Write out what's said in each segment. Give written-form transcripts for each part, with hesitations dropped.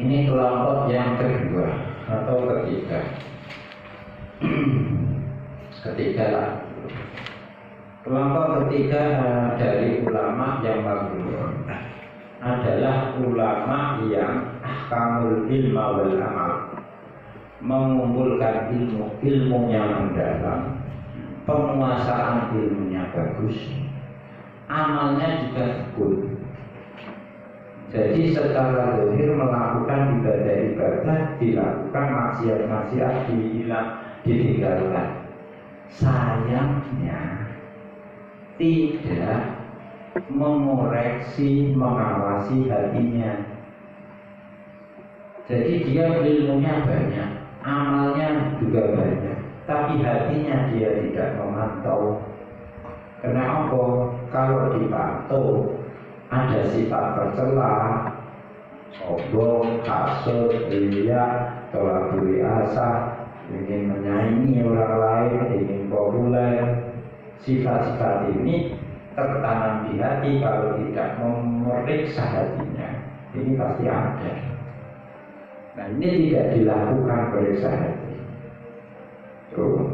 Ini kelompok yang kedua atau ketiga. Ketiga lah. Kelompok ketiga dari ulama yang mabrur adalah ulama yang ahkamul ilma wal amal, mengumpulkan ilmu yang mendalam, penguasaan ilmunya bagus, amalnya juga tekun. Jadi secara zahir melakukan ibadah-ibadah, dilakukan maksiat-maksiat, ditinggalkan. Sayangnya tidak mengoreksi, mengawasi hatinya. Jadi dia ilmunya banyak, amalnya juga banyak, tapi hatinya dia tidak memantau. Kenapa? Kalau dipantau ada sifat tercela, sombong, hasud, riya, tolak budi asa, ingin menyaingi orang lain, ingin populer. Sifat-sifat ini tertanam di hati kalau tidak memeriksa hatinya. Ini pasti ada. Nah, ini tidak dilakukan periksa hati. Tuh,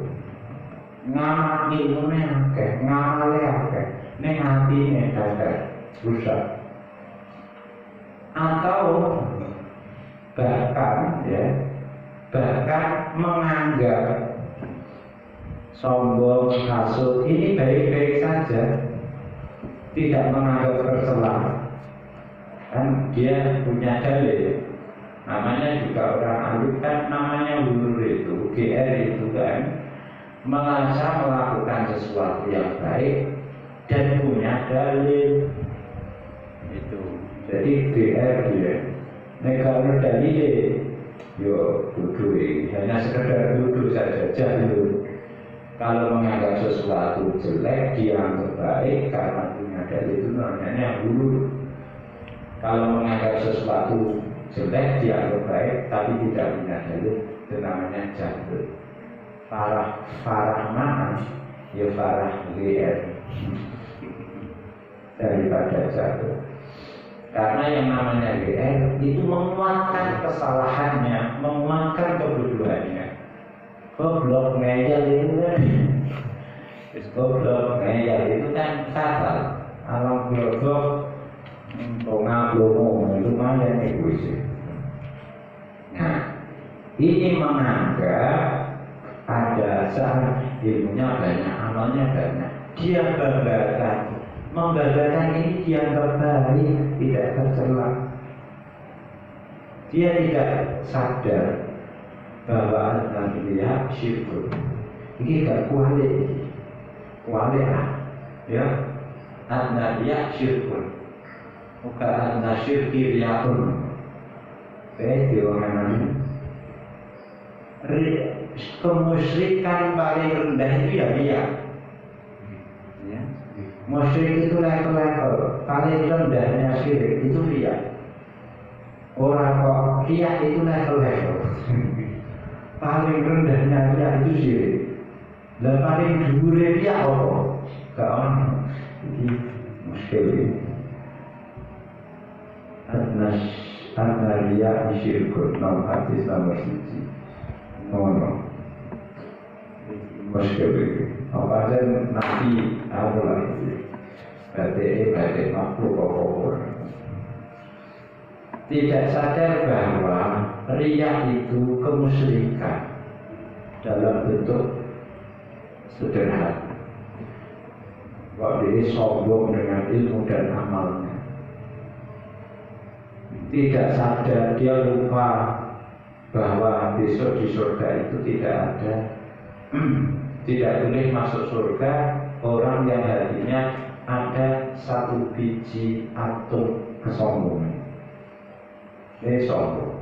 ngamal ilmunya akeh, ngamalnya akeh, ning hatine dadak rusak. Atau bahkan menganggap sombong, hasud ini baik-baik saja, tidak menganggap tercela. Kan dia punya dalil, namanya juga orang alim kan, namanya hulur itu, GR itu kan, merasa melakukan sesuatu yang baik dan punya dalil. Itu jadi GR dia negara dalil, yo duduk, hanya sekedar duduk saja, jahil. Kalau menganggap sesuatu jelek dianggap baik karena punya dalil, itu namanya hulur. Kalau menganggap sesuatu jelek dianggap baik tapi tidak punya dalil, itu namanya jahil. Farah mana? Ya farah GR daripada jahil. Karena yang namanya GR itu menguatkan kesalahannya, menguatkan kebodohannya. Goblok ngeyel itu kan, goblok ngeyel itu kan fatal. Alam goblok, ngablomo itu mana nih sih. Nah, ini menganggap ada saat ilmunya banyak, amalnya banyak. Dia banggakan. Membanggakan ini dianggap baik, tidak tercela. Dia tidak sadar bahwa dia syirkun. Ini gak kualik ya. An-nabiya syirkun, bukan an-nasyirki riyakun. Beda orang. Kemusyrikan paling rendah itu ya riya. Musyrik itu level-level, paling rendahnya syirik itu riya. Orang kok riya itu level-level. Paling rendahnya riya itu syirik. Dan paling dhuwure riya apa? Gak ono. Iki muskil iki. Riya syirkun, nomor hadis nomor 1. Ngono. Muskil iki. Apa aja nanti apa lagi? Berarti makhluk apa? Tidak sadar bahwa riya itu kemusyrikan dalam bentuk sederhana. Bahwa dia sombong dengan ilmu dan amalnya. Tidak sadar, dia lupa bahwa besok di surga itu tidak ada. Tidak boleh masuk surga orang yang hatinya ada satu biji atom kesombongan. Ini sombong.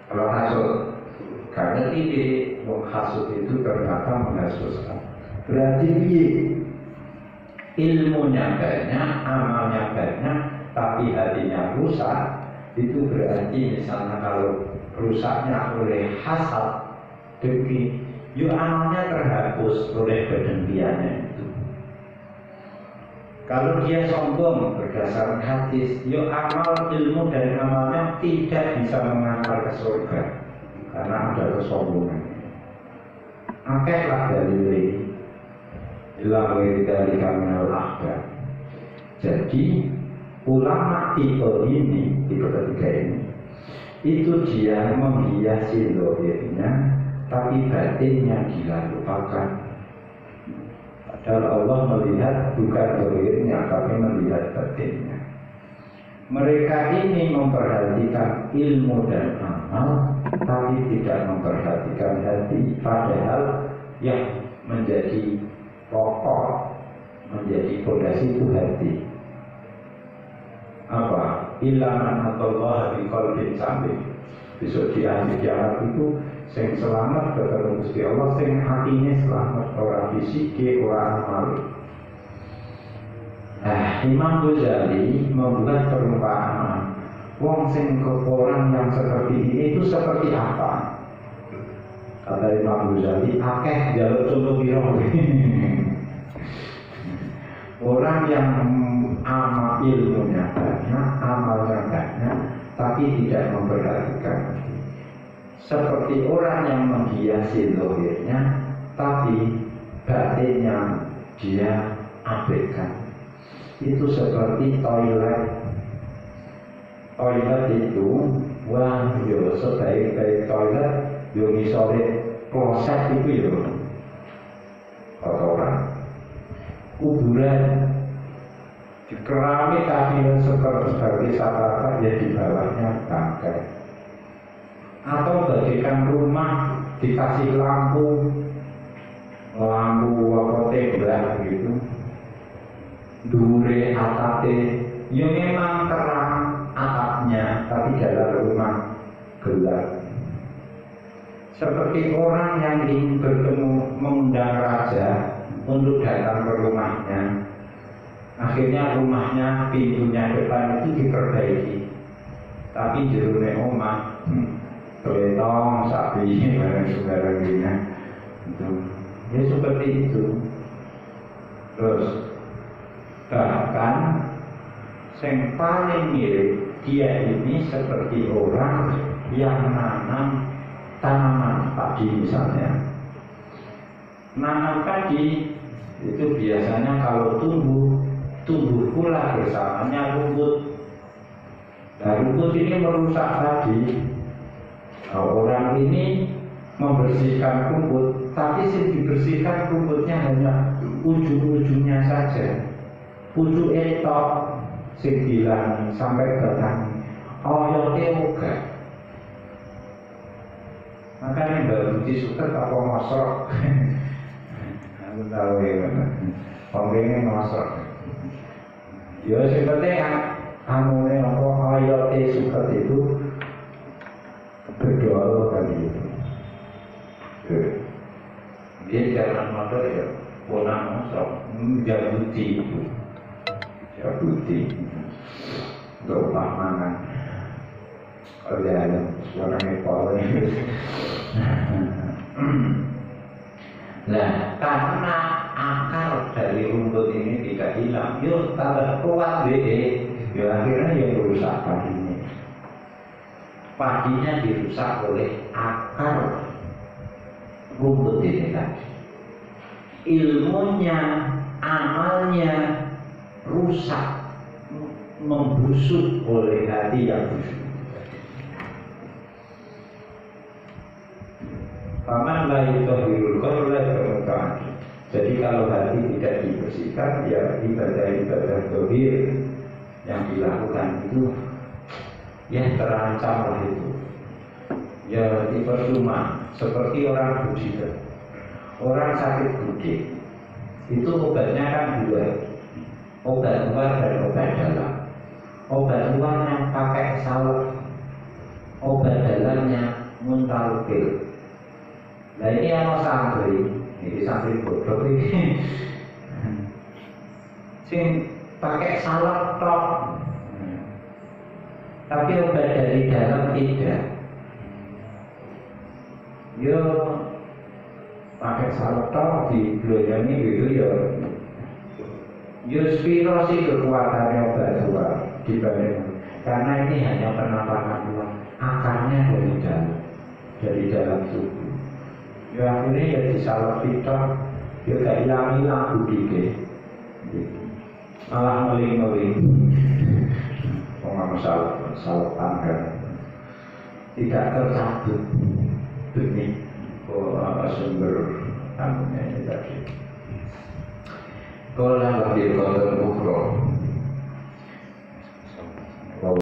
Kalau hasud, karena tidak hasud itu ternyata menghasutkan. Berarti dia ilmunya banyak, amalnya banyak, tapi hatinya rusak. Itu berarti misalnya kalau rusaknya oleh hasad, dengki, amalnya terhapus oleh kedengkiannya itu. Kalau dia sombong berdasarkan hadis, yo amal ilmu dan amalnya tidak bisa mengantar ke surga karena ada kesombongan. Akehlah dalile ilah dari kaminal akbar. Jadi ulama tipe ini, tipe ketiga ini, itu dia menghiasi zahirnya, tapi batinnya dia lupakan. Padahal Allah melihat bukan zahirnya, tapi melihat batinnya. Mereka ini memperhatikan ilmu dan amal, tapi tidak memperhatikan hati. Padahal yang menjadi pokok, menjadi fondasi itu hati. Apa? Ilaman Allah di qalbin salim. Besok di akhir kiamat itu sing selamat ketemu Gusti Allah, sing hatinya selamat, orang fisik, orang amal. Imam Ghazali membuat perumpamaan. Wong sing orang yang seperti ini itu seperti apa? Kata Imam Ghazali, akeh jalur contoh biro. Orang yang amal ilmunya banyak, amalnya banyak, tapi tidak memperhatikan. Seperti orang yang menghiasi zahirnya, tapi batinnya dia abaikan. Itu seperti toilet. Toilet itu, wah, yo sebaik-baik toilet, yo ngisore kloset itu yo kotoran. Kuburan dikerami kaki seperti sahabat, ya di bawahnya bangkai. Atau bagikan rumah dikasih lampu apa tembak gitu, dure atapnya, ya memang terang atapnya, tapi dalam rumah gelap. Seperti orang yang ingin bertemu, mengundang raja untuk datang ke rumahnya, akhirnya rumahnya pintunya depan itu diperbaiki, tapi jerune omah beletong, sapi, barang sebagainya itu. Ya seperti itu. Terus bahkan yang paling mirip dia ini seperti orang yang menanam tanaman padi misalnya. Nanam padi itu biasanya kalau tumbuh pula bersamanya rumput. Nah, rumput ini merusak padi. Nah, orang ini membersihkan rumput, tapi yang dibersihkan rumputnya hanya ujung-ujungnya saja. Pucuk etok sing bilang sampai batang oyote uga. Makanya Mbak Budi suka apa ngosok. Aku tahu ya, pengennya ngosok. Ya sebetulnya amune apa oyote suka itu berdoa kali itu. Dia jangan modal ya, ponang ngosok, jabuti itu. Jabuti untuk mangan. Oh ya, suaranya power. Nah, karena akar dari rumput ini tidak hilang, yuk tambah kuat deh. Ya akhirnya yang merusak padinya. Padinya dirusak oleh akar rumput ini tadi. Ilmunya, amalnya rusak, membusuk oleh hati yang busuk. Paman lain tohirul korla kemukaan. Jadi kalau hati tidak dibersihkan, ya ibadah-ibadah tohir yang dilakukan itu ya terancam lah itu. Ya dipercuma. Seperti orang budikan, orang sakit budik itu obatnya kan dua. Obat luar dan obat dalam. Obat luarnya pakai salep, obat dalamnya muntalpil. Nah ini yang ini santri bodoh ini. Sing pakai salep tok, tapi obat dari dalam tidak. Yo pakai salep tok di belanja gitu ya. Yuspiro sih kekuatannya obat tua dibanding, karena ini hanya penampakan uang, akarnya dari dalam tubuh. Ya akhirnya ya disalah fitrah, ya gak hilang budike, malah meling-meling. Masalah tangga tidak tercabut demi sumber tamunya ini tadi. Kalau lebih kotor ukro